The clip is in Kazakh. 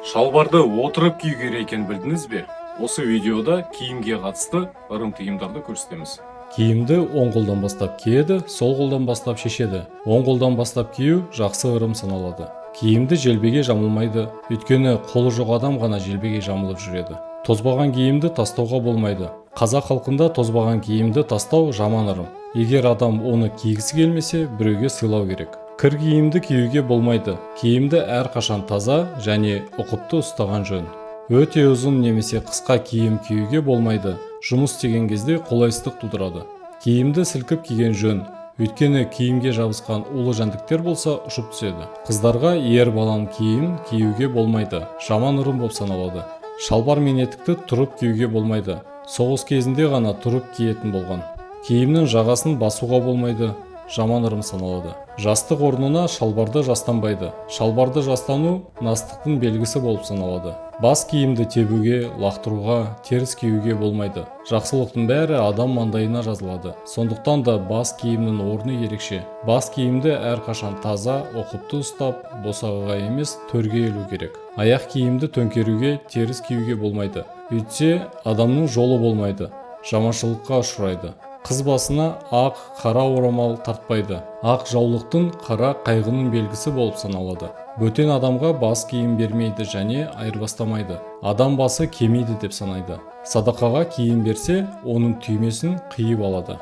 Шалбарды отырып кию керек екенін білдіңіз бе? Осы видеода киімге қатысты ырым тыйымдарды көрсетеміз. Киімді оң қолдан бастап киеді, сол қолдан бастап шешеді. Оң қолдан бастап кию жақсы ырым саналады. Киімді желбеге жамылмайды, өйткені қолы жоқ адам ғана желбеге жамылып жүреді. Тозбаған киімді тастауға болмайды. Қазақ халқында тозбаған киімді тастау жаман ырым. Егер адам оны кигісі келмесе, біреуге сыйлау керек. Кір киімді киюге болмайды. Киімді әрқашан таза және ұқыпты ұстаған жөн. Өте ұзын немесе қысқа киім киюге болмайды. Жұмыс істеген кезде қолайсыздық тудырады. Киімді сілкіп киген жөн, өйткені киімге жабысқан улы жәндіктер болса ұшып түседі. Қыздарға ер балан киім киюге болмайды, жаман ырым болып саналады. Шалбар мен етікті тұрып киюге болмайды. Соғыс кезінде ғана тұрып киетін болған. Киімнің жағасын басуға болмайды, жаман ырым саналады. Жастық орнына шалбарды жастанбайды. Шалбарды жастану настықтың белгісі болып саналады. Бас киімді тебуге, лақтыруға, теріс киюге болмайды. Жақсылықтың бәрі адам маңдайына жазылады. Сондықтан да бас киімнің орны ерекше. Бас киімді әрқашан таза, ұқыпты ұстап, босағаға емес, төрге ілу керек. Аяқ киімді төңкеруге, теріс киюге болмайды. Үйтсе, адамның жолы болмайды, жаманшылыққа ұшырайды. Қыз басына ақ, қара орамал тартпайды. Ақ жаулықтың қара қайғының белгісі болып саналады. Бөтен адамға бас киім бермейді және айырбастамайды. Адам басы кемиді деп санайды. Садақаға киім берсе, оның түймесін қиып алады.